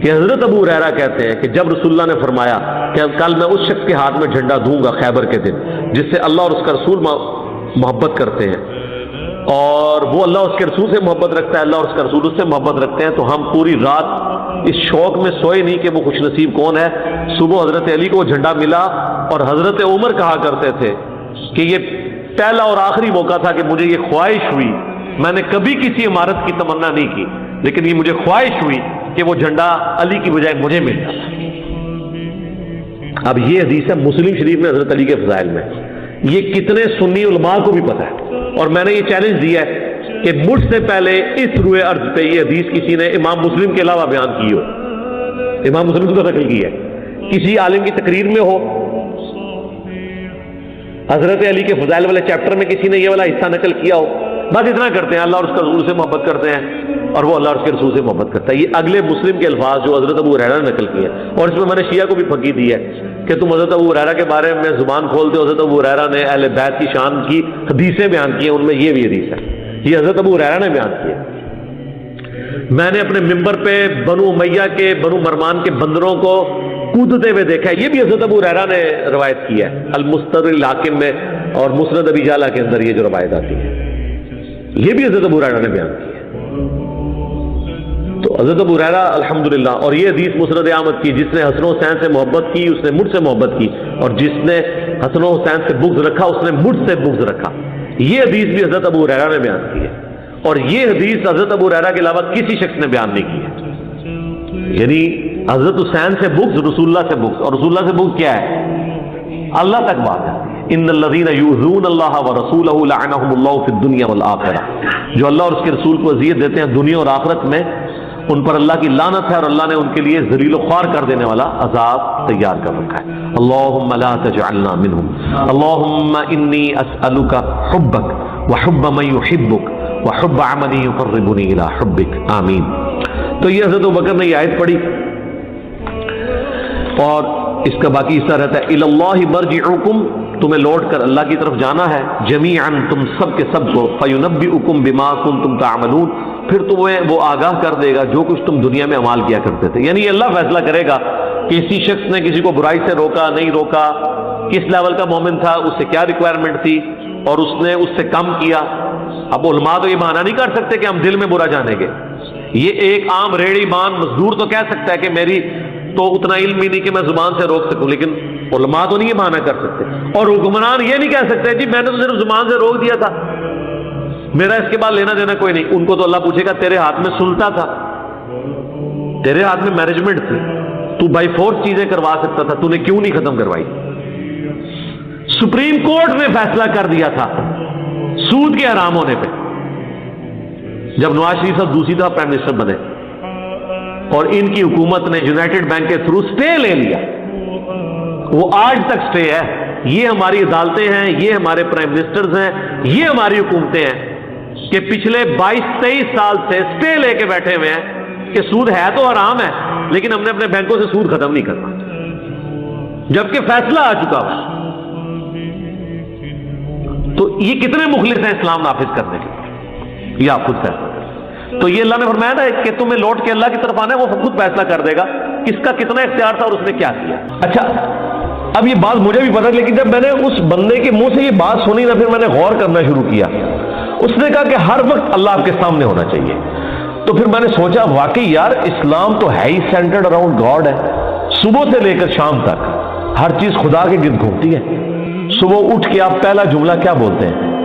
کہ حضرت ابو ہریرہ کہتے ہیں کہ جب رسول اللہ نے فرمایا کہ کل میں اس شخص کے ہاتھ میں جھنڈا دوں گا خیبر کے دن جس سے اللہ اور اس کا رسول محبت کرتے ہیں اور وہ اللہ اس کے رسول سے محبت رکھتا ہے, اللہ اور اس کا رسول اس سے محبت رکھتے ہیں, تو ہم پوری رات اس شوق میں سوئے نہیں کہ وہ خوش نصیب کون ہے. صبح حضرت علی کو وہ جھنڈا ملا اور حضرت عمر کہا کرتے تھے کہ یہ پہلا اور آخری موقع تھا کہ مجھے یہ خواہش ہوئی, میں نے کبھی کسی عمارت کی تمنا نہیں کی لیکن یہ مجھے خواہش ہوئی کہ وہ جھنڈا علی کی بجائے مجھے مل جاتا. اب یہ حدیث ہے مسلم شریف میں حضرت علی کے فضائل میں, یہ کتنے سنی علماء کو بھی پتہ ہے, اور میں نے یہ چیلنج دیا ہے کہ مجھ سے پہلے اس روئے ارض پہ یہ حدیث کسی نے امام مسلم کے علاوہ بیان کی ہو, امام مسلم کو نقل کی ہے, کسی عالم کی تقریر میں ہو, حضرت علی کے فضائل والے چیپٹر میں کسی نے یہ والا حصہ نقل کیا ہو. بس اتنا کرتے ہیں, اللہ اور اس کے رسول سے محبت کرتے ہیں اور وہ اللہ اور اس کے رسول سے محبت کرتا ہے. یہ اگلے مسلم کے الفاظ جو حضرت ابو ہریرہ نے نقل کیے ہیں, اور اس میں نے شیعہ کو بھی پھکی دی ہے کہ تم حضرت ابو ہریرہ کے بارے میں زبان کھولتے ہو, حضرت ابو ہریرہ نے اہل بیت کی شان کی حدیثیں بیان کی ہیں, ان میں یہ بھی حدیث ہے, یہ حضرت ابو ہریرہ نے بیان کی ہے. میں نے اپنے ممبر پہ بنو امیہ کے, بنو مرمان کے بندروں کو کودتے ہوئے دیکھا ہے, یہ بھی حضرت ابو ہریرہ نے روایت کی ہے المستدرک الحاکم میں اور مسند ابی جعلہ کے اندر یہ جو روایت آتی ہے یہ بھی حضرت ابو ہریرہ نے بیان کی ہے. تو حضرت ابو ہریرہ الحمدللہ, اور یہ حدیث مسند احمد کی, جس نے حسن و حسین سے محبت کی اس نے مجھ سے محبت کی, اور جس نے حسن و حسین سے بغض رکھا اس نے مجھ سے بغض رکھا. یہ حدیث بھی حضرت ابو ہریرہ نے بیان کی ہے, اور یہ حدیث حضرت ابو ہریرہ کے علاوہ کسی شخص نے بیان نہیں کی ہے. یعنی حضرت حسین سے بغض, رسول اللہ سے بغض, اور رسول اللہ سے بغض کیا ہے, اللہ تک بات ہے. ان الذین یؤذون اللہ ورسولہ لعنہم اللہ فی الدنیا والآخرہ, جو اللہ اور اس کے رسول کو اذیت دیتے ہیں دنیا اور آخرت میں ان پر اللہ کی لعنت ہے, اور اللہ نے ان کے لیے ذلیل و خوار کر دینے والا عذاب تیار کر رکھا ہے. اللہم لا تجعلنا منہم, اللہم انی اسألک حبک وحب من یحبک وحب عمل یقربنی الی حبک, آمین. تو یہ حضرت ابوبکر نے یہ آیت پڑھی, اور اس کا باقی حصہ رہتا ہے الی اللہ مرجعکم, تمہیں لوٹ کر اللہ کی طرف جانا ہے, جمیعا تم سب کے سب کو, فینبئکم بما کنتم تعملون, پھر تمہیں وہ آگاہ کر دے گا جو کچھ تم دنیا میں عمال کیا کرتے تھے. یعنی اللہ فیصلہ کرے گا کہ کسی شخص نے کسی کو برائی سے روکا نہیں روکا, کس لیول کا مومن تھا, اس سے کیا ریکوائرمنٹ تھی, اور اس نے اس سے کم کیا. اب علماء تو یہ بہانہ نہیں کر سکتے کہ ہم دل میں برا جانیں گے. یہ ایک عام ریڑھی مان مزدور تو کہہ سکتا ہے کہ میری تو اتنا علم ہی نہیں کہ میں زبان سے روک سکوں, لیکن علماء تو نہیں یہ بہانہ کر سکتے, اور حکمران یہ نہیں کہہ سکتے جی میں نے تو صرف زبان سے روک دیا تھا, میرا اس کے بعد لینا دینا کوئی نہیں. ان کو تو اللہ پوچھے گا تیرے ہاتھ میں سلطہ تھا, تیرے ہاتھ میں مینجمنٹ تھی, تو بائی فورس چیزیں کروا سکتا تھا, تو نے کیوں نہیں ختم کروائی. سپریم کورٹ نے فیصلہ کر دیا تھا سود کے حرام ہونے پہ, جب نواز شریف صاحب دوسری دفعہ پرائم منسٹر بنے, اور ان کی حکومت نے یونائٹڈ بینک کے تھرو سٹے لے لیا, وہ آج تک سٹے ہے. یہ ہماری عدالتیں ہیں, یہ ہمارے پرائم منسٹرز ہیں, یہ ہماری حکومتیں ہیں کہ پچھلے 22-23 سال سے سٹے لے کے بیٹھے ہوئے ہیں کہ سود ہے تو حرام ہے, لیکن ہم نے اپنے بینکوں سے سود ختم نہیں کرنا, جبکہ فیصلہ آ چکا ہوا. تو یہ کتنے مخلص ہیں اسلام نافذ کرنے کے, یہ آپ خود فیصلہ کریں. تو یہ اللہ نے فرمایا نا کہ تمہیں لوٹ کے اللہ کی طرف آنا ہے, وہ خود فیصلہ کر دے گا کس کا کتنا اختیار تھا اور اس نے کیا کیا. اچھا اب یہ بات مجھے بھی پتا, لیکن جب میں نے اس بندے کے منہ سے یہ بات سنی نا, پھر میں نے غور کرنا شروع کیا. اس نے کہا کہ ہر وقت اللہ آپ کے سامنے ہونا چاہیے. تو پھر میں نے سوچا واقعی یار اسلام تو ہے ہی سینٹرڈ اراؤنڈ گاڈ ہے, صبح سے لے کر شام تک ہر چیز خدا کے گرد گھومتی ہے. صبح اٹھ کے آپ پہلا جملہ کیا بولتے ہیں,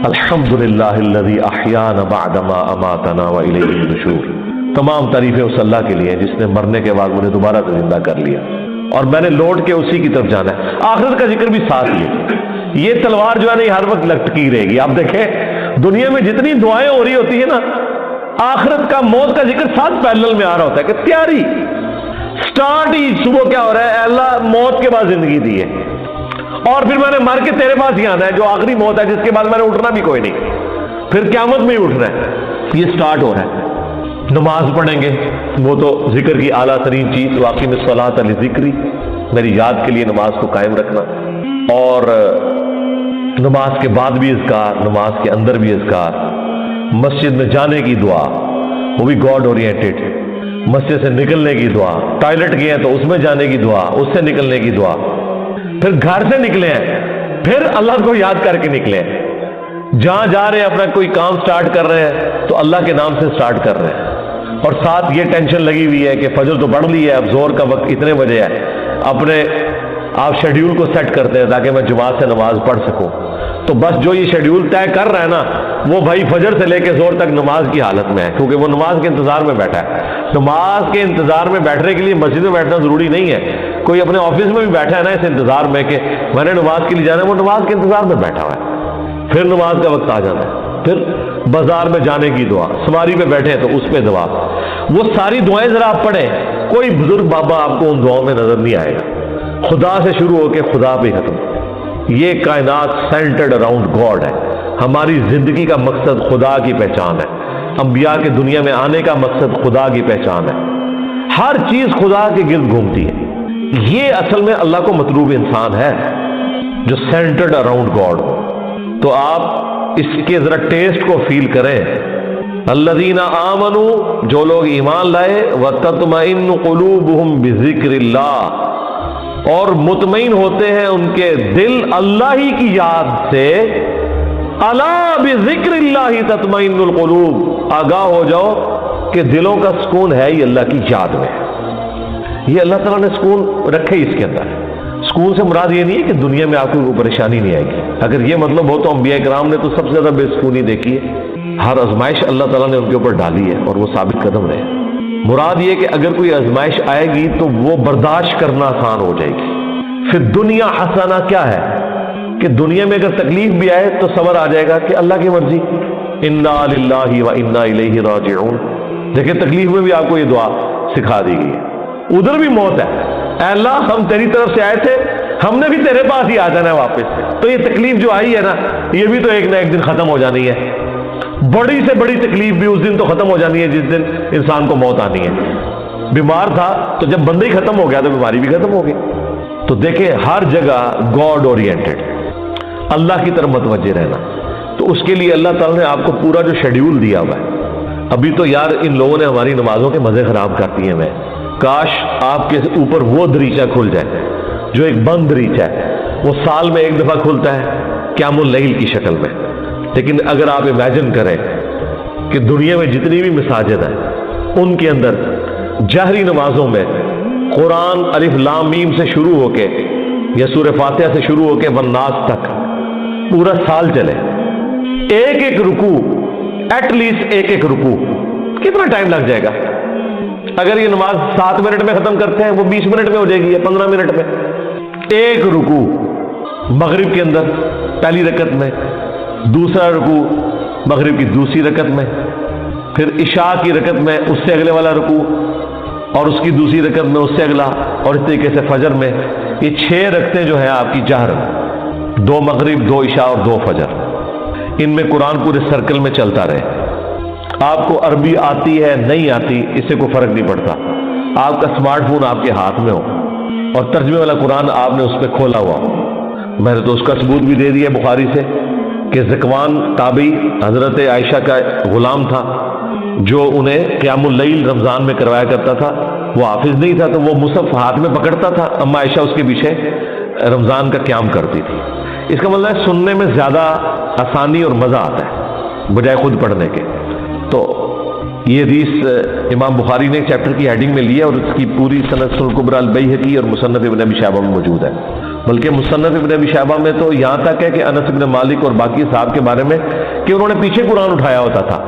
الحمدللہ الذی احیانا بعدما اماتنا والیہ النشور. تمام تعریفیں اس اللہ کے لیے جس نے مرنے کے بعد مجھے دوبارہ سے زندہ کر لیا, اور میں نے لوٹ کے اسی کی طرف جانا ہے. آخرت کا ذکر بھی ساتھ ہی یہ تلوار جو ہے نا یہ ہر وقت لٹکی رہے گی. آپ دیکھیں دنیا میں جتنی دعائیں ہو رہی ہوتی ہیں نا, آخرت کا موت کا ذکر ساتھ پیرلل میں آ رہا ہوتا ہے کہ تیاری سٹارٹ ہی صبح کیا ہو رہا ہے, اللہ موت کے بعد زندگی دی ہے, اور پھر میں نے مر کے تیرے پاس ہی آنا ہے جو آخری موت ہے, جس کے بعد میں نے اٹھنا بھی کوئی نہیں, پھر قیامت میں ہی اٹھنا ہے. یہ سٹارٹ ہو رہا ہے. نماز پڑھیں گے, وہ تو ذکر کی اعلیٰ ترین چیز, واقعی میں الصلاۃ لذکری, میری یاد کے لیے نماز کو قائم رکھنا, اور نماز کے بعد بھی اذکار, نماز کے اندر بھی اذکار, مسجد میں جانے کی دعا وہ بھی گاڈ اورینٹڈ, مسجد سے نکلنے کی دعا, ٹوائلٹ گئے ہیں تو اس میں جانے کی دعا, اس سے نکلنے کی دعا, پھر گھر سے نکلے ہیں پھر اللہ کو یاد کر کے نکلے ہیں, جہاں جا رہے ہیں اپنا کوئی کام سٹارٹ کر رہے ہیں تو اللہ کے نام سے سٹارٹ کر رہے ہیں، اور ساتھ یہ ٹینشن لگی ہوئی ہے کہ فجر تو پڑھ لی ہے، اب زہر کا وقت اتنے بجے ہے، اپنے آپ شیڈیول کو سیٹ کرتے ہیں تاکہ میں جماعت سے نماز پڑھ سکوں. تو بس جو یہ شیڈیول طے کر رہا ہے نا، وہ بھائی فجر سے لے کے زہر تک نماز کی حالت میں ہے، کیونکہ وہ نماز کے انتظار میں بیٹھا ہے. نماز کے انتظار میں بیٹھنے کے لیے مسجد میں بیٹھنا ضروری نہیں ہے. کوئی اپنے آفس میں بھی بیٹھا ہے نا اس انتظار میں کہ میں نے نماز کے لیے جانا ہے، وہ نماز کے انتظار میں بیٹھا ہوا ہے. پھر نماز کا وقت آ جانا ہے، پھر بازار میں جانے کی دعا، سواری پہ بیٹھے تو اس پہ دعا. وہ ساری دعائیں ذرا آپ پڑھیں، کوئی بزرگ بابا آپ کو ان دعاؤں میں نظر نہیں آئے گا. خدا سے شروع ہو کے خدا پہ ختم. یہ کائنات سینٹرڈ اراؤنڈ گاڈ ہے. ہماری زندگی کا مقصد خدا کی پہچان ہے. انبیاء کے دنیا میں آنے کا مقصد خدا کی پہچان ہے. ہر چیز خدا کے گرد گھومتی ہے. یہ اصل میں اللہ کو مطلوب انسان ہے جو سینٹرڈ اراؤنڈ گاڈ ہو. تو آپ اس کے ذرا ٹیسٹ کو فیل کریں. الذین آمنوا، جو لوگ ایمان لائے، وتطمئن قلوبہم بذکر اللہ، اور مطمئن ہوتے ہیں ان کے دل اللہ ہی کی یاد سے. الا بذکر اللہ تطمئن القلوب، آگاہ ہو جاؤ کہ دلوں کا سکون ہے ہی اللہ کی یاد میں. یہ اللہ تعالیٰ نے سکون رکھے اس کے اندر. سکون سے مراد یہ نہیں ہے کہ دنیا میں آپ کو کوئی پریشانی نہیں آئے گی. اگر یہ مطلب ہو تو انبیاء کرام نے تو سب سے زیادہ بے سکونی دیکھی ہے. ہر آزمائش اللہ تعالیٰ نے ان کے اوپر ڈالی ہے اور وہ ثابت قدم رہے. مراد یہ کہ اگر کوئی آزمائش آئے گی تو وہ برداشت کرنا آسان ہو جائے گی. پھر دنیا حسنہ کیا ہے کہ دنیا میں اگر تکلیف بھی آئے تو صبر آ جائے گا کہ اللہ کی مرضی، انا للہ و انا الیہ راجعون. دیکھیں تکلیف میں بھی آپ کو یہ دعا سکھا دی گئی ہے. ادھر بھی موت ہے، اے اللہ ہم تیری طرف سے آئے تھے، ہم نے بھی تیرے پاس ہی آ جانا ہے واپس. تو یہ تکلیف جو آئی ہے نا، یہ بھی تو ایک نہ ایک دن ختم ہو جانی ہے. بڑی سے بڑی تکلیف بھی اس دن تو ختم ہو جانی ہے جس دن انسان کو موت آنی ہے. بیمار تھا تو جب بندہ ہی ختم ہو گیا تو بیماری بھی ختم ہو گئی. تو دیکھیں ہر جگہ گاڈ اورینٹڈ، اللہ کی طرف متوجہ رہنا. تو اس کے لیے اللہ تعالیٰ نے آپ کو پورا جو شیڈیول دیا ہوا ہے. ابھی تو یار ان لوگوں نے ہماری نمازوں کے مزے خراب کر دیے ہیں. کاش آپ کے اوپر وہ دریچہ کھل جائے جو ایک بند دریچہ ہے، وہ سال میں ایک دفعہ کھلتا ہے قیام اللیل کی شکل میں. لیکن اگر آپ امیجن کریں کہ دنیا میں جتنی بھی مساجد ہیں ان کے اندر جہری نمازوں میں قرآن الف لام میم سے شروع ہو کے یا سورہ فاتحہ سے شروع ہو کے والناس تک پورا سال چلے، ایک ایک رکوع، ایٹ لیسٹ ایک ایک رکوع، کتنا ٹائم لگ جائے گا؟ اگر یہ نماز 7 منٹ میں ختم کرتے ہیں وہ 20 منٹ میں ہو جائے گی یا 15 منٹ میں. ایک رکوع مغرب کے اندر پہلی رکعت میں، دوسرا رکوع مغرب کی دوسری رکعت میں، پھر عشاء کی رکعت میں اس سے اگلے والا رکوع، اور اس کی دوسری رکعت میں اس سے اگلا، اور اس طریقے سے فجر میں. یہ 6 رکعتیں جو ہیں آپ کی جہر، 2 مغرب، 2 عشاء اور 2 فجر. ان میں قرآن پورے سرکل میں چلتا رہے. آپ کو عربی آتی ہے نہیں آتی اس سے کوئی فرق نہیں پڑتا. آپ کا اسمارٹ فون آپ کے ہاتھ میں ہو اور ترجمے والا قرآن آپ نے اس پہ کھولا ہوا ہو. میں نے تو اس کا ثبوت بھی دے دیا بخاری سے کہ ذکوان تابعی حضرت عائشہ کا غلام تھا جو انہیں قیام اللیل رمضان میں کروایا کرتا تھا. وہ حافظ نہیں تھا تو وہ مصحف ہاتھ میں پکڑتا تھا، اما عائشہ اس کے پیچھے رمضان کا قیام کرتی تھی. اس کا مطلب ہے سننے میں زیادہ آسانی اور مزہ آتا ہے بجائے خود پڑھنے کے. تو یہ حدیث امام بخاری نے چیپٹر کی ہیڈنگ میں لیا اور اس کی پوری سند الکبریٰ البیہقی اور مصنف ابن ابی شیبہ میں موجود ہے. بلکہ مصنف ابن ابی شیبہ میں تو یہاں تک ہے کہ انس بن مالک اور باقی صاحب کے بارے میں کہ انہوں نے پیچھے قرآن اٹھایا ہوتا تھا،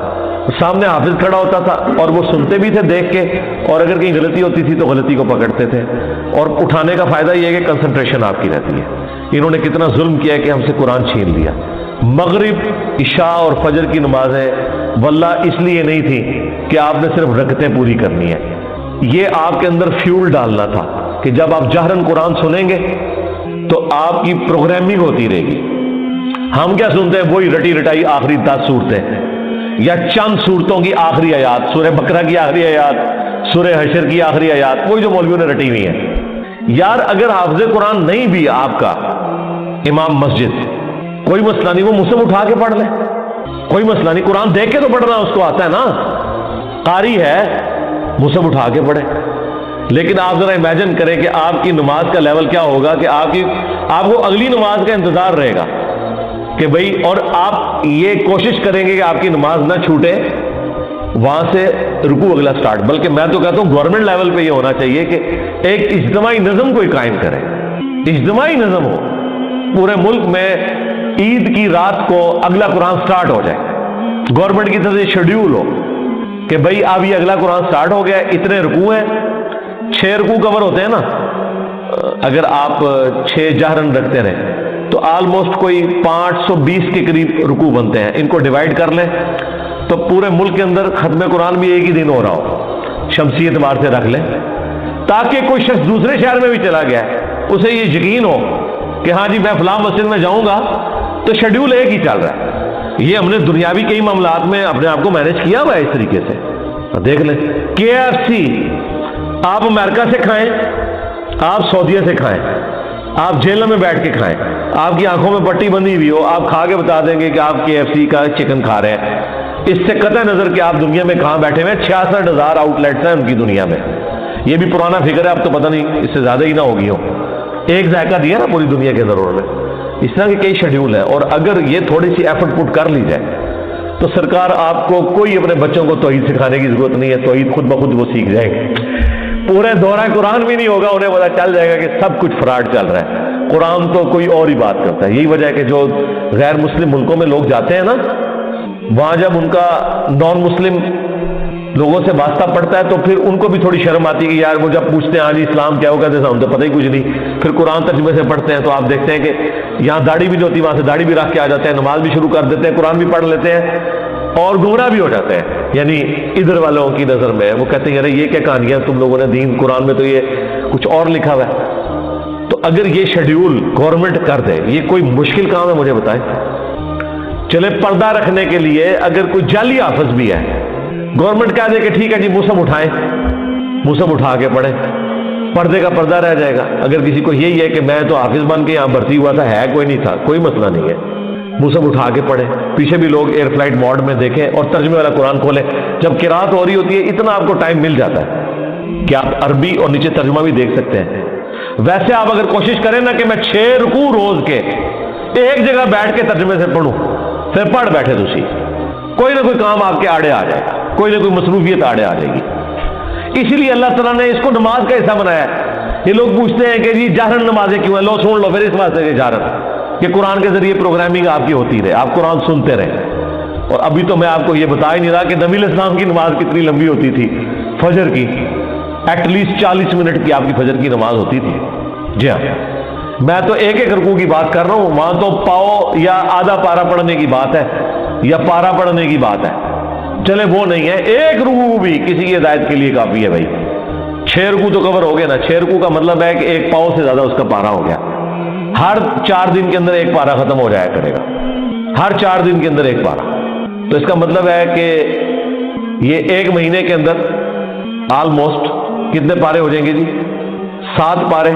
سامنے حافظ کھڑا ہوتا تھا اور وہ سنتے بھی تھے دیکھ کے، اور اگر کہیں غلطی ہوتی تھی تو غلطی کو پکڑتے تھے. اور اٹھانے کا فائدہ یہ ہے کہ کنسنٹریشن آپ کی رہتی ہے. انہوں نے کتنا ظلم کیا ہے کہ ہم سے قرآن چھین لیا. مغرب، عشاء اور فجر کی نمازیں واللہ اس لیے نہیں تھی کہ آپ نے صرف رکعتیں پوری کرنی ہے. یہ آپ کے اندر فیول ڈالنا تھا کہ جب آپ جہرن قرآن سنیں گے تو آپ کی پروگرامنگ ہوتی رہے گی. ہم کیا سنتے ہیں؟ وہی رٹی رٹائی آخری 10 صورتیں یا چند صورتوں کی آخری آیات، سورہ بقرہ کی آخری آیات، سورہ حشر کی آخری آیات، وہی جو مولویوں نے رٹی ہوئی ہیں. یار اگر حافظ قرآن نہیں بھی آپ کا امام مسجد، کوئی مسئلہ نہیں، وہ مصحف اٹھا کے پڑھ لے، کوئی مسئلہ نہیں. قرآن دیکھ کے تو پڑھنا اس کو آتا ہے نا، قاری ہے، مصحف اٹھا کے پڑھے. لیکن آپ ذرا امیجن کریں کہ آپ کی نماز کا لیول کیا ہوگا کہ آپ کو اگلی نماز کا انتظار رہے گا کہ بھئی، اور آپ یہ کوشش کریں گے کہ آپ کی نماز نہ چھوٹے، وہاں سے رکوع اگلا سٹارٹ. بلکہ میں تو کہتا ہوں گورنمنٹ لیول پہ یہ ہونا چاہیے کہ ایک اجتماعی نظم کوئی قائم کرے، اجتماعی نظم ہو پورے ملک میں. عید کی رات کو اگلا قرآن سٹارٹ ہو جائے، گورنمنٹ کی طرف سے شیڈیول ہو کہ بھئی اب یہ اگلا قرآن سٹارٹ ہو گیا، اتنے رکوع ہیں، 6 رکوع کور ہوتے ہیں نا. اگر آپ 6 جہرن رکھتے رہیں تو آلموسٹ کوئی 520 کے قریب رکوع بنتے ہیں. ان کو ڈیوائڈ کر لیں تو پورے ملک کے اندر ختم قرآن بھی ایک ہی دن ہو رہا ہو، شمسی اعتبار سے رکھ لیں، تاکہ کوئی شخص دوسرے شہر میں بھی چلا گیا ہے اسے یہ یقین ہو کہ ہاں جی میں فلاں مسجد میں جاؤں گا تو شیڈیول ایک ہی چل رہا ہے. یہ ہم نے دنیاوی کئی معاملات میں اپنے آپ کو مینج کیا ہوا ہے اس طریقے سے. دیکھ لیں KFC آپ امریکہ سے کھائیں، آپ سعودیہ سے کھائیں، آپ جیلوں میں بیٹھ کے کھائیں، آپ کی آنکھوں میں پٹی بندھی ہوئی ہو، آپ کھا کے بتا دیں گے کہ آپ KFC کا چکن کھا رہے ہیں. اس سے قطع نظر کہ آپ دنیا میں کہاں بیٹھے ہوئے ہیں. 66,000 آؤٹ لیٹس ہیں ان کی دنیا میں. یہ بھی پرانا فگر ہے، اب تو پتہ نہیں اس سے زیادہ ہی نہ ہوگی ہو. ایک ذائقہ دیا نا پوری دنیا کے ضرور میں. اس طرح کے کئی شیڈیول ہیں، اور اگر یہ تھوڑی سی ایفرٹ پٹ کر لی جائے تو سرکار آپ کو کوئی اپنے بچوں کو توحید سکھانے کی ضرورت نہیں ہے. توحید خود بخود وہ سیکھ جائیں گے. پورے دورہ قرآن بھی نہیں ہوگا، انہیں پتہ چل جائے گا کہ سب کچھ فراڈ چل رہا ہے. قرآن تو کوئی اور ہی بات کرتا ہے. یہی وجہ ہے کہ جو غیر مسلم ملکوں میں لوگ جاتے ہیں نا، وہاں جب ان کا نان مسلم لوگوں سے واسطہ پڑتا ہے تو پھر ان کو بھی تھوڑی شرم آتی ہے کہ یار وہ جب پوچھتے ہیں آج اسلام کیا ہوگا، ہم تو پتہ ہی کچھ نہیں. پھر قرآن ترجمے سے پڑھتے ہیں تو آپ دیکھتے ہیں کہ یہاں داڑھی بھی نہیں ہوتی، وہاں سے داڑھی بھی رکھ کے آ جاتے ہیں، نماز بھی شروع کر دیتے ہیں، قرآن بھی پڑھ لیتے ہیں اور گمراہ بھی ہو جاتے ہیں. یعنی ادھر والوں کی نظر میں وہ کہتے ہیں یار یہ کیا کہانیاں تم لوگوں نے دین، قرآن میں تو یہ کچھ اور لکھا ہوا ہے. تو اگر یہ شیڈیول گورنمنٹ کر دے، یہ کوئی مشکل کام ہے مجھے بتائیں. چلے پردہ رکھنے کے لیے اگر کوئی جعلی حافظ بھی ہے، گورنمنٹ کہہ دے کہ ٹھیک ہے جی مصحف اٹھائیں، مصحف اٹھا کے پڑھیں، پردے کا پردہ رہ جائے گا. اگر کسی کو یہی ہے کہ میں تو حافظ بن کے یہاں بھرتی ہوا تھا، ہے کوئی نہیں تھا، کوئی مسئلہ نہیں ہے، مصحف اٹھا کے پڑھیں. پیچھے بھی لوگ ایئر فلائٹ موڈ میں دیکھیں اور ترجمے والا قرآن کھولیں. جب قرات ہو رہی ہوتی ہے اتنا آپ کو ٹائم مل جاتا ہے کہ آپ عربی اور نیچے ترجمہ بھی دیکھ سکتے ہیں. ویسے آپ اگر کوشش کریں نا کہ میں 6 رکوع روز کے ایک جگہ بیٹھ کے ترجمے سے پڑھوں، پھر پڑھ بیٹھے دوسری، کوئی نہ کوئی کام آپ کے آڑے آ جائے گا، کوئی نہ کوئی مصروفیت آڑے آ جائے گی. اسی لیے اللہ تعالیٰ نے اس کو نماز کا حصہ بنایا ہے. یہ لوگ پوچھتے ہیں کہ جی جہرن نمازیں کیوں ہیں؟ لو سن لو پھر اس واسطے کہ جہرن کہ قرآن کے ذریعے پروگرامنگ آپ کی ہوتی رہے، آپ قرآن سنتے رہے. اور ابھی تو میں آپ کو یہ بتا ہی نہیں رہا کہ نبی علیہ السلام کی نماز کتنی لمبی ہوتی تھی. فجر کی ایٹ لیسٹ 40 منٹ کی آپ کی فجر کی نماز ہوتی تھی. جی ہاں، میں تو ایک ایک رکوع کی بات کر رہا ہوں، وہاں تو پاؤ یا آدھا پارا پڑھنے کی بات ہے یا پارا پڑھنے کی بات ہے. چلے وہ نہیں ہے، ایک رکوع بھی کسی کی ہدایت کے لیے کافی ہے. بھائی 6 رکوع تو کور ہو گئے نا. 6 رکوع کا مطلب ہے کہ ایک پاؤ سے زیادہ اس کا پارا ہو گیا. ہر 4 دن کے اندر ایک پارا ختم ہو جایا کرے گا، ہر 4 دن کے اندر ایک پارا. تو اس کا مطلب ہے کہ یہ ایک مہینے کے اندر آلموسٹ کتنے پارے ہو جائیں گے جی؟ 7 پارے.